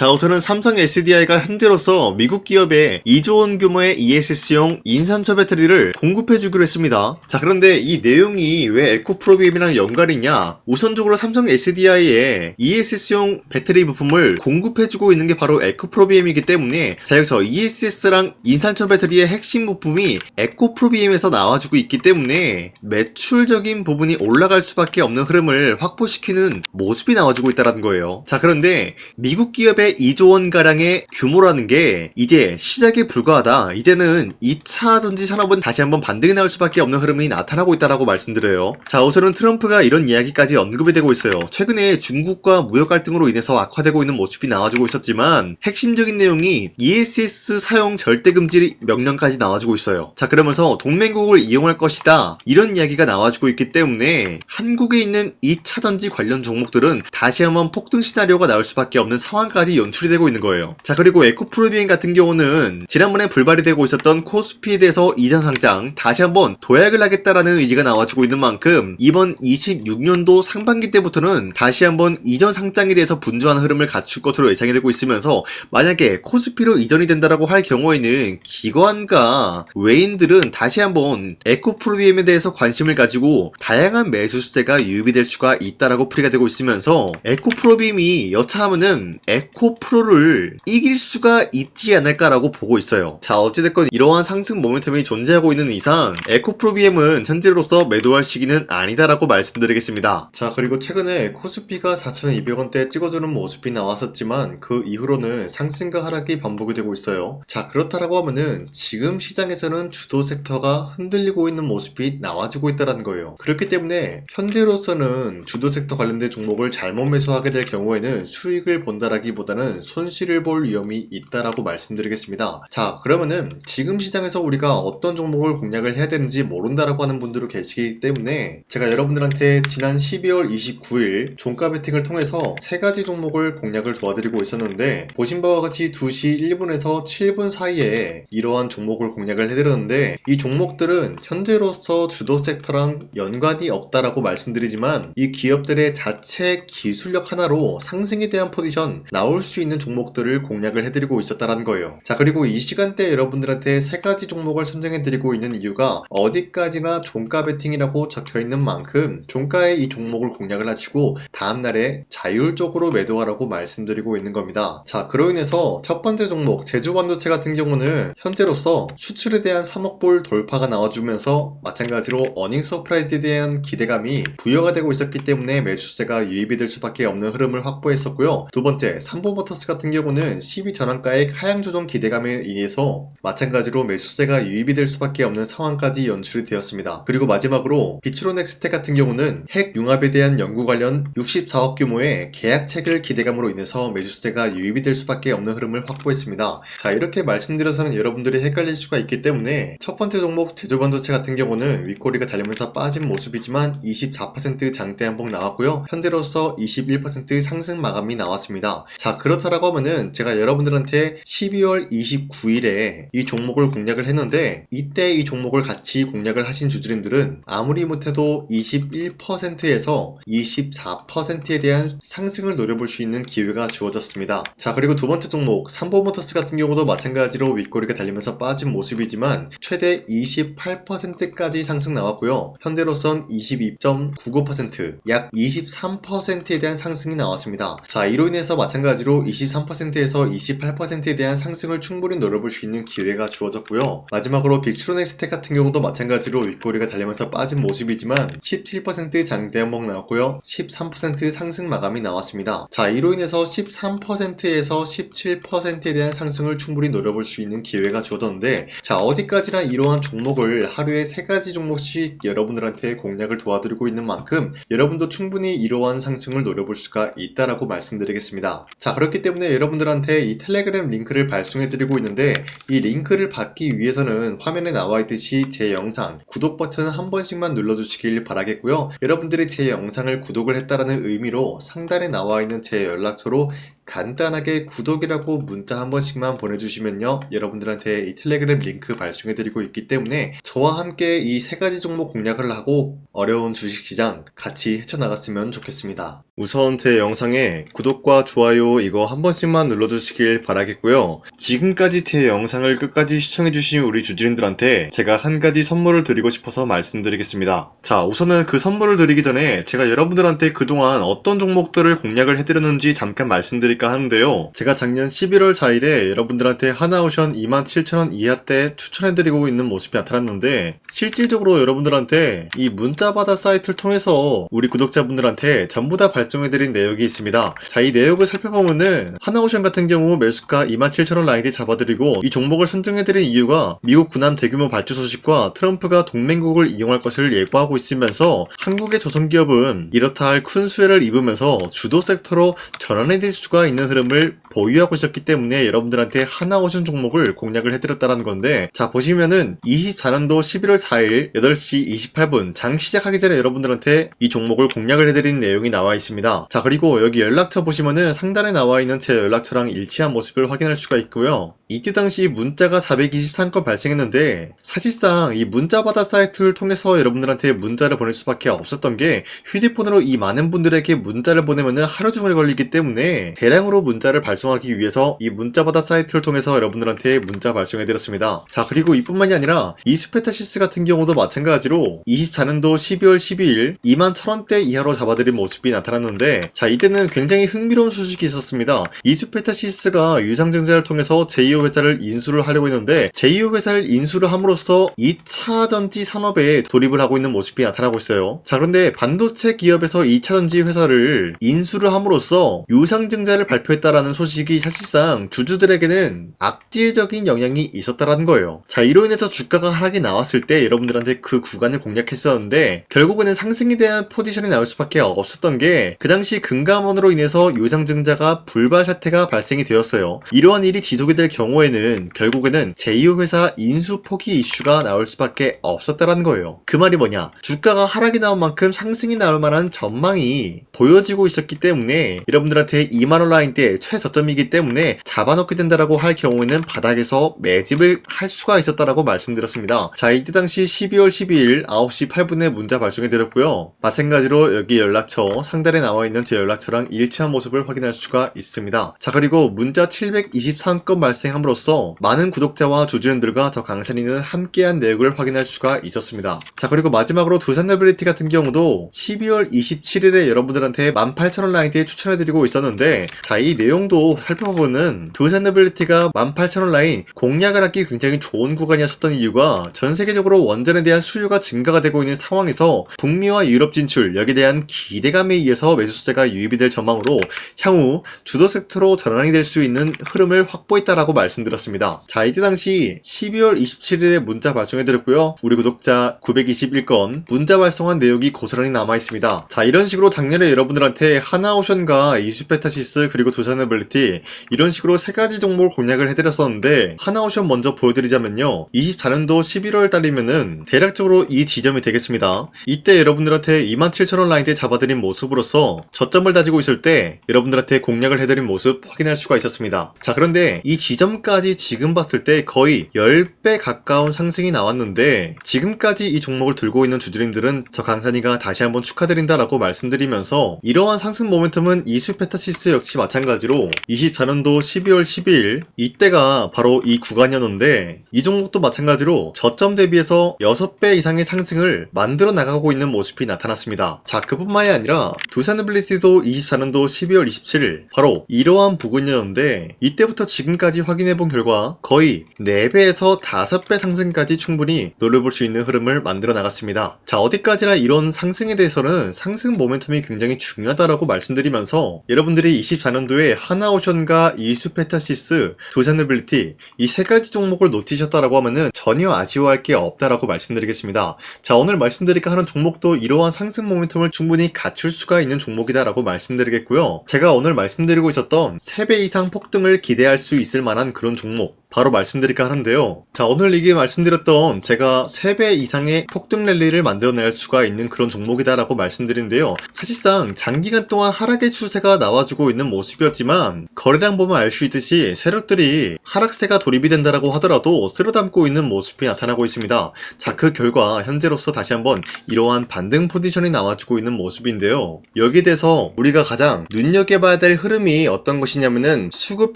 자, 우선은 삼성 SDI가 현재로서 미국 기업에 2조 원 규모의 ESS용 인산철 배터리를 공급해주기로 했습니다. 자, 그런데 이 내용이 왜 에코프로비엠이랑 연관이냐? 우선적으로 삼성 SDI에 ESS용 배터리 부품을 공급해주고 있는 게 바로 에코프로비엠이기 때문에, 자, 여기서 ESS랑 인산철 배터리의 핵심 부품이 에코프로비엠에서 나와주고 있기 때문에 매출적인 부분이 올라갈 수밖에 없는 흐름을 확보시키는 모습이 나와주고 있다는 거예요. 자, 그런데 미국 기업의 2조 원가량의 규모라는 게 이제 시작에 불과하다. 이제는 2차 전지 산업은 다시 한번 반등이 나올 수밖에 없는 흐름이 나타나고 있다라고 말씀드려요. 자, 우선은 트럼프가 이런 이야기까지 언급이 되고 있어요. 최근에 중국과 무역 갈등으로 인해서 악화되고 있는 모습이 나와주고 있었지만 핵심적인 내용이 ESS 사용 절대 금지 명령까지 나와주고 있어요. 자, 그러면서 동맹국을 이용할 것이다, 이런 이야기가 나와주고 있기 때문에 한국에 있는 2차 전지 관련 종목들은 다시 한번 폭등 시나리오가 나올 수밖에 없는 상황까지 연출이 되고 있는 거예요. 자, 그리고 에코프로비엠 같은 경우는 지난번에 불발이 되고 있었던 코스피에 대해서 이전 상장 다시 한번 도약을 하겠다라는 의지가 나와주고 있는 만큼 이번 26년도 상반기 때부터는 다시 한번 이전 상장에 대해서 분주한 흐름을 갖출 것으로 예상이 되고 있으면서, 만약에 코스피로 이전이 된다라고 할 경우에는 기관과 외인들은 다시 한번 에코프로비엠에 대해서 관심을 가지고 다양한 매수세가 유입이 될 수가 있다라고 풀이가 되고 있으면서, 에코프로비엠이 여차하면은 에코프로를 이길 수가 있지 않을까라고 보고 있어요. 자, 어찌됐건 이러한 상승 모멘텀이 존재하고 있는 이상 에코프로비엠은 현재로서 매도할 시기는 아니다라고 말씀드리겠습니다. 자, 그리고 최근에 코스피가 4,200원대 찍어주는 모습이 나왔었지만 그 이후로는 상승과 하락이 반복이 되고 있어요. 자, 그렇다라고 하면은 지금 시장에서는 주도 섹터가 흔들리고 있는 모습이 나와주고 있다는 거예요. 그렇기 때문에 현재로서는 주도 섹터 관련된 종목을 잘못 매수하게 될 경우에는 수익을 본다라기보다는 손실을 볼 위험이 있다라고 말씀드리겠습니다. 자, 그러면은 지금 시장에서 우리가 어떤 종목을 공략을 해야 되는지 모른다라고 하는 분들도 계시기 때문에 제가 여러분들한테 지난 12월 29일 종가 베팅을 통해서 3가지 종목을 공략을 도와드리고 있었는데, 보신 바와 같이 2시 1분에서 7분 사이에 이러한 종목을 공략을 해드렸는데, 이 종목들은 현재로서 주도 섹터랑 연관이 없다라고 말씀드리지만 이 기업들의 자체 기술력 하나로 상승에 대한 포지션 나올 수 있는 종목들을 공략을 해드리고 있었다는 거예요. 자, 그리고 이 시간대 여러분들한테 3가지 종목을 선정해드리고 있는 이유가 어디까지나 종가 베팅이라고 적혀있는 만큼 종가에 이 종목을 공략을 하시고 다음날에 자율적으로 매도하라고 말씀드리고 있는 겁니다. 자, 그로 인해서 첫 번째 종목 제주반도체 같은 경우는 현재로서 수출에 대한 3억 불 돌파가 나와주면서 마찬가지로 어닝 서프라이즈에 대한 기대감이 부여가 되고 있었기 때문에 매수세가 유입이 될 수밖에 없는 흐름을 확보했었고요. 두 번째 삼보모터스 같은 경우는 12 전환가액 하향 조정 기대감에 의해서 마찬가지로 매수세가 유입이 될 수밖에 없는 상황까지 연출이 되었습니다. 그리고 마지막으로 비추로넥스텍 같은 경우는 핵 융합에 대한 연구 관련 64억 규모의 계약체결 기대감으로 인해서 매수세가 유입이 될 수밖에 없는 흐름을 확보했습니다. 자, 이렇게 말씀드려서는 여러분들이 헷갈릴 수가 있기 때문에 첫 번째 종목 제주반도체 같은 경우는 윗꼬리가 달리면서 빠진 모습이지만 24% 장대 한봉 나왔고요. 현재로서 21% 상승 마감이 나왔습니다. 자, 그렇다라고 하면은 제가 여러분들한테 12월 29일에 이 종목을 공략을 했는데, 이때 이 종목을 같이 공략을 하신 주주님들은 아무리 못해도 21%에서 24%에 대한 상승을 노려볼 수 있는 기회가 주어졌습니다. 자, 그리고 두 번째 종목 삼보모터스 같은 경우도 마찬가지로 윗꼬리가 달리면서 빠진 모습이지만 최대 28%까지 상승 나왔고요. 현재로선 22.99%, 약 23%에 대한 상승이 나왔습니다. 자, 이로 인해서 마찬가지로 23%에서 28%에 대한 상승을 충분히 노려볼 수 있는 기회가 주어졌고요. 마지막으로 빅트로넥스텍 같은 경우도 마찬가지로 윗꼬리가 달리면서 빠진 모습이지만 17% 장대 한봉 나왔고요. 13% 상승 마감이 나왔습니다. 자, 이로 인해서 13%에서 17%에 대한 상승을 충분히 노려볼 수 있는 기회가 주어졌는데, 자, 어디까지나 이러한 종목을 하루에 3가지 종목씩 여러분들한테 공략을 도와드리고 있는 만큼 여러분도 충분히 이러한 상승을 노려볼 수가 있다라고 말씀드리겠습니다. 자, 그렇기 때문에 여러분들한테 이 텔레그램 링크를 발송해드리고 있는데, 이 링크를 받기 위해서는 화면에 나와있듯이 제 영상 구독 버튼 한 번씩만 눌러주시길 바라겠고요. 여러분들이 제 영상을 구독을 했다라는 의미로 상단에 나와있는 제 연락처로 간단하게 구독이라고 문자 한 번씩만 보내주시면요, 여러분들한테 이 텔레그램 링크 발송해드리고 있기 때문에 저와 함께 이 세 가지 종목 공략을 하고 어려운 주식시장 같이 헤쳐나갔으면 좋겠습니다. 우선 제 영상에 구독과 좋아요 이거 한 번씩만 눌러주시길 바라겠고요. 지금까지 제 영상을 끝까지 시청해주신 우리 주주님들한테 제가 한 가지 선물을 드리고 싶어서 말씀드리겠습니다. 자, 우선은 그 선물을 드리기 전에 제가 여러분들한테 그동안 어떤 종목들을 공략을 해드렸는지 잠깐 말씀드릴까 하는데요. 제가 작년 11월 4일에 여러분들한테 하나오션 27,000원 이하때 추천해드리고 있는 모습이 나타났는데, 실질적으로 여러분들한테 이 문자바다 사이트를 통해서 우리 구독자분들한테 전부 다 발송해드린 내역이 있습니다. 자, 이 내역을 살펴보면은 하나오션 같은 경우 매수가 27,000원 라인에 잡아드리고 이 종목을 선정해드린 이유가 미국 군함 대규모 발주 소식과 트럼프가 동맹국을 이용할 것을 예고하고 있으면서 한국의 조선기업은 이렇다 할 큰 수혜를 입으면서 주도 섹터로 전환해질 수가 있는 흐름을 보유하고 있었기 때문에 여러분들한테 하나오션 종목을 공략을 해드렸다는 건데, 자 보시면은 24년도 11월 4일 8시 28분 장 시작하기 전에 여러분들한테 이 종목을 공략을 해드린 내용이 나와 있습니다. 자, 그리고 여기 연락처 보시면은 상단에 나와 있는 제 연락처랑 일치한 모습을 확인할 수가 있고요. 이때 당시 문자가 423건 발생했는데, 사실상 이 문자바다 사이트를 통해서 여러분들한테 문자를 보낼 수밖에 없었던 게, 휴대폰으로 이 많은 분들에게 문자를 보내면은 하루 종일 걸리기 때문에 대량으로 문자를 발송하기 위해서 이 문자바다 사이트를 통해서 여러분들한테 문자 발송해드렸습니다. 자, 그리고 이뿐만이 아니라 이수페타시스 같은 경우도 마찬가지로 24년도 12월 12일 21,000원대 이하로 잡아드린 모습이 나타났는데, 자 이때는 굉장히 흥미로운 소식이 있었습니다. 이수페타시스가 유상증자를 통해서 제2호 회사를 인수를 하려고 했는데, 제2호 회사를 인수를 함으로써 2차 전지 산업에 돌입을 하고 있는 모습이 나타나고 있어요. 자, 그런데 반도체 기업에서 2차 전지 회사를 인수를 함으로써 유상증자를 발표했다라는 소식이 사실상 주주들에게는 악질적인 영향이 있었다라는 거예요. 자, 이로 인해서 주가가 하락이 나왔을 때 여러분들한테 그 구간을 공략했었는데, 결국에는 상승에 대한 포지션이 나올 수밖에 없었던 게, 그 당시 금감원으로 인해서 유상증자가 불발 사태가 발생이 되었어요. 이러한 일이 지속이 될 경우에는 결국에는 제2호 회사 인수 포기 이슈가 나올 수밖에 없었다라는 거예요. 그 말이 뭐냐, 주가가 하락이 나온 만큼 상승이 나올 만한 전망이 보여지고 있었기 때문에 여러분들한테 2만원 라인대 최저점이기 때문에 잡아놓게 된다라고 할 경우에는 바닥에서 매집을 할 수가 있었다라고 말씀드렸습니다. 자, 이때 당시 12월 12일 9시 8분에 문자 발송해드렸고요. 마찬가지로 여기 연락처 상단에 나와 있는 제 연락처랑 일치한 모습을 확인할 수가 있습니다. 자, 그리고 문자 723건 발생함으로써 많은 구독자와 주주님들과 저 강산이는 함께한 내역을 확인할 수가 있었습니다. 자, 그리고 마지막으로 두산노빌리티 같은 경우도 12월 27일에 여러분들한테 18,000원 라인대에 추천해드리고 있었는데, 자, 이 내용도 살펴보면 두산노빌리티가 18,000원 라인 공략을 하기 굉장히 좋은 구간이었었던 이유가, 전 세계적으로 원전에 대한 수요가 증가가 되고 있는 상황에서 북미와 유럽 진출, 여기에 대한 기대감에 의해서 매수세가 유입이 될 전망으로 향후 주도 섹터로 전환이 될 수 있는 흐름을 확보했다라고 말씀드렸습니다. 자, 이때 당시 12월 27일에 문자 발송해드렸고요. 우리 구독자 921건 문자 발송한 내역이 고스란히 남아있습니다. 자, 이런 식으로 작년에 여러분들한테 하나오션과 이수페타시스 그리고 두산노빌리티 이런 식으로 세 가지 종목을 공략을 해드렸었는데, 하나오션 먼저 보여드리자면요, 24년도 11월 달이면은 대략적으로 이 지점이 되겠습니다. 이때 여러분들한테 27,000원 라인대 잡아드린 모습으로서 저점을 다지고 있을 때 여러분들한테 공략을 해드린 모습 확인할 수가 있었습니다. 자, 그런데 이 지점까지 지금 봤을 때 거의 10배 가까운 상승이 나왔는데, 지금까지 이 종목을 들고 있는 주주님들은 저 강산이가 다시 한번 축하드린다라고 말씀드리면서, 이러한 상승 모멘텀은 이수페타시스 역시 마찬가지로 24년도 12월 12일 이때가 바로 이 구간이었는데, 이 종목도 마찬가지로 저점 대비해서 6배 이상의 상승을 만들어 나가고 있는 모습이 나타났습니다. 자, 그뿐만이 아니라 두산노빌리티도 24년도 12월 27일 바로 이러한 부근이었는데, 이때부터 지금까지 확인해본 결과 거의 4배에서 5배 상승까지 충분히 노려볼 수 있는 흐름을 만들어 나갔습니다. 자, 어디까지나 이런 상승에 대해서는 상승 모멘텀이 굉장히 중요하다라고 말씀드리면서, 여러분들이 24년도에 하나오션과 이수페타시스, 두산노빌리티 이 세 가지 종목을 놓치셨다라고 하면은 전혀 아쉬워할 게 없다라고 말씀드리겠습니다. 자, 오늘 말씀드릴까 하는 종목도 이러한 상승 모멘텀을 충분히 갖출 수가 있는 종목이다라고 말씀드리겠고요. 제가 오늘 말씀드리고 있었던 3배 이상 폭등을 기대할 수 있을 만한 그런 종목, 바로 말씀드릴까 하는데요. 자, 오늘 이게 말씀드렸던 제가 3배 이상의 폭등 랠리를 만들어낼 수가 있는 그런 종목이다라고 말씀드린데요. 사실상 장기간 동안 하락의 추세가 나와주고 있는 모습이었지만 거래량 보면 알 수 있듯이 세력들이 하락세가 돌입이 된다라고 하더라도 쓸어담고 있는 모습이 나타나고 있습니다. 자, 그 결과 현재로서 다시 한번 이러한 반등 포지션이 나와주고 있는 모습인데요. 여기에 대해서 우리가 가장 눈여겨봐야 될 흐름이 어떤 것이냐면은 수급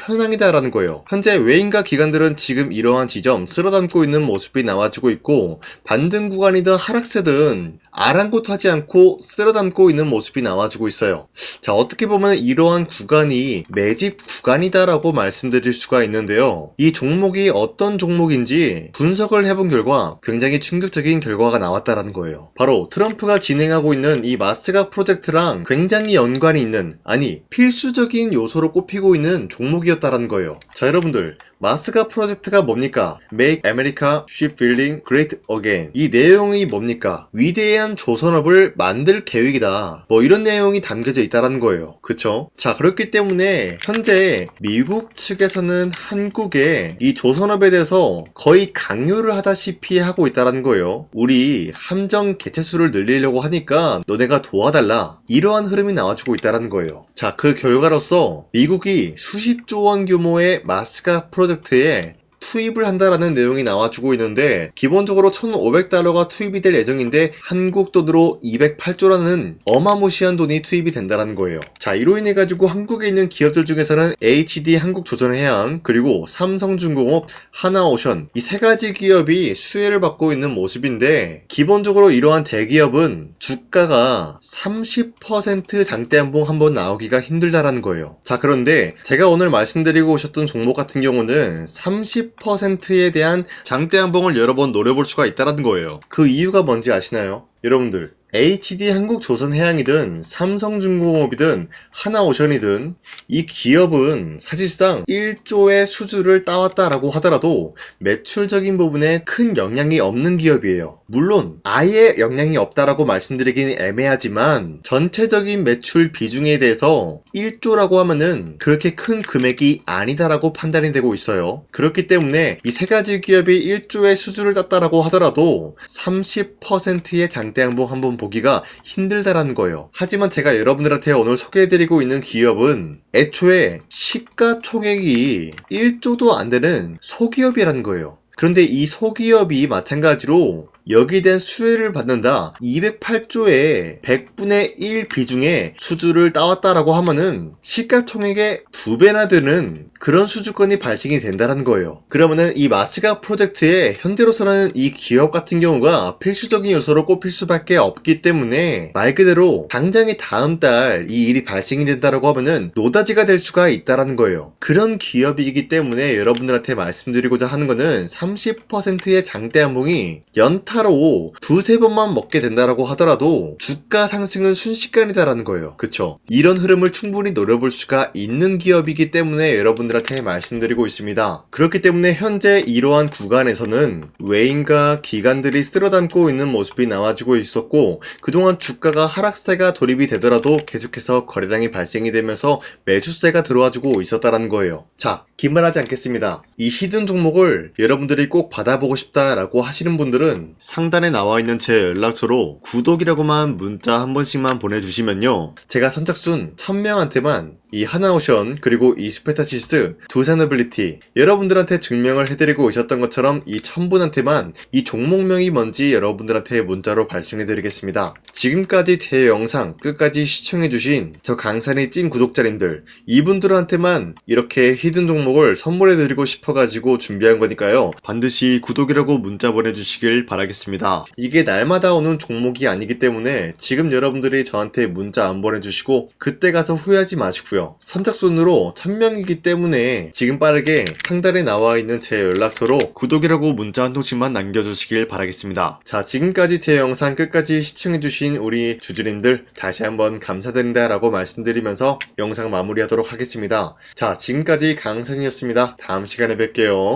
현황이다라는 거예요. 현재 외인과 기관들은 지금 이러한 지점 쓸어담고 있는 모습이 나와주고 있고, 반등 구간이든 하락세든 아랑곳하지 않고 쓸어담고 있는 모습이 나와주고 있어요. 자, 어떻게 보면 이러한 구간이 매집 구간이다라고 말씀드릴 수가 있는데요. 이 종목이 어떤 종목인지 분석을 해본 결과 굉장히 충격적인 결과가 나왔다라는 거예요. 바로 트럼프가 진행하고 있는 이 마스가 프로젝트랑 굉장히 연관이 있는, 아니 필수적인 요소로 꼽히고 있는 종목이었다라는 거예요. 자, 여러분들, 마스가 프로젝트가 뭡니까? Make America Shipbuilding Great Again. 이 내용이 뭡니까? 위대한 조선업을 만들 계획이다. 뭐 이런 내용이 담겨져 있다는 거예요. 그쵸? 자, 그렇기 때문에 현재 미국 측에서는 한국에 이 조선업에 대해서 거의 강요를 하다시피 하고 있다는 거예요. 우리 함정 개체수를 늘리려고 하니까 너네가 도와달라. 이러한 흐름이 나와주고 있다는 거예요. 자, 그 결과로서 미국이 수십조 원 규모의 마스가 프로젝트에 투입을 한다라는 내용이 나와주고 있는데, 기본적으로 1,500달러가 투입이 될 예정인데 한국 돈으로 208조라는 어마무시한 돈이 투입이 된다는 거예요. 자, 이로 인해 가지고 한국에 있는 기업들 중에서는 HD 한국조선해양, 그리고 삼성중공업, 하나오션, 이 3가지 기업이 수혜를 받고 있는 모습인데, 기본적으로 이러한 대기업은 주가가 30% 장대한봉 한번 나오기가 힘들다라는 거예요. 자, 그런데 제가 오늘 말씀드리고 오셨던 종목 같은 경우는 30%에 대한 장대한봉을 여러 번 노려볼 수가 있다는 거예요. 그 이유가 뭔지 아시나요? 여러분들, HD 한국조선해양이든 삼성중공업이든 하나오션이든 이 기업은 사실상 1조의 수주를 따왔다라고 하더라도 매출적인 부분에 큰 영향이 없는 기업이에요. 물론 아예 영향이 없다라고 말씀드리기는 애매하지만 전체적인 매출 비중에 대해서 1조라고 하면은 그렇게 큰 금액이 아니다라고 판단이 되고 있어요. 그렇기 때문에 이 3가지 기업이 1조의 수주를 땄다라고 하더라도 30%의 장대양봉 한번 보기가 힘들다라는 거예요. 하지만 제가 여러분들한테 오늘 소개해드리고 있는 기업은 애초에 시가총액이 1조도 안 되는 소기업이라는 거예요. 그런데 이 소기업이 마찬가지로 여기에 대한 수혜를 받는다, 208조의 100분의 1 비중의 수주를 따왔다라고 하면은 시가총액의 2배나 되는 그런 수주권이 발생이 된다는 거예요. 그러면은 이 마스가 프로젝트에 현재로서는 이 기업 같은 경우가 필수적인 요소로 꼽힐 수밖에 없기 때문에 말 그대로 당장의 다음 달 이 일이 발생이 된다라고 하면은 노다지가 될 수가 있다라는 거예요. 그런 기업이기 때문에 여러분들한테 말씀드리고자 하는 거는 30%의 장대한봉이 연타로 2-3번만 먹게 된다라고 하더라도 주가 상승은 순식간이다라는 거예요. 그쵸? 이런 흐름을 충분히 노려볼 수가 있는 기업이기 때문에 여러분들한테 말씀드리고 있습니다. 그렇기 때문에 현재 이러한 구간에서는 외인과 기관들이 쓸어담고 있는 모습이 나와주고 있었고, 그동안 주가가 하락세가 돌입이 되더라도 계속해서 거래량이 발생이 되면서 매수세가 들어와주고 있었다는 거예요. 자, 긴말하지 않겠습니다. 이 히든 종목을 여러분들이 꼭 받아보고 싶다라고 하시는 분들은 상단에 나와있는 제 연락처로 구독이라고만 문자 한 번씩만 보내주시면요, 제가 선착순 1000명한테만 이 하나오션 그리고 이 스페타시스 두산어빌리티 여러분들한테 증명을 해드리고 오셨던 것처럼 이 1000분한테만 이 종목명이 뭔지 여러분들한테 문자로 발송해드리겠습니다. 지금까지 제 영상 끝까지 시청해주신 저 강산의 찐 구독자님들, 이분들한테만 이렇게 히든 종목을 선물해드리고 싶어가지고 준비한 거니까요, 반드시 구독이라고 문자 보내주시길 바라겠습니다. 이게 날마다 오는 종목이 아니기 때문에 지금 여러분들이 저한테 문자 안 보내주시고 그때 가서 후회하지 마시고요, 선착순으로 1000명이기 때문에 지금 빠르게 상단에 나와있는 제 연락처로 구독이라고 문자 한 통씩만 남겨주시길 바라겠습니다. 자, 지금까지 제 영상 끝까지 시청해주신 우리 주주님들 다시 한번 감사드린다 라고 말씀드리면서 영상 마무리하도록 하겠습니다. 자, 지금까지 강산이었습니다. 다음 시간에 뵐게요.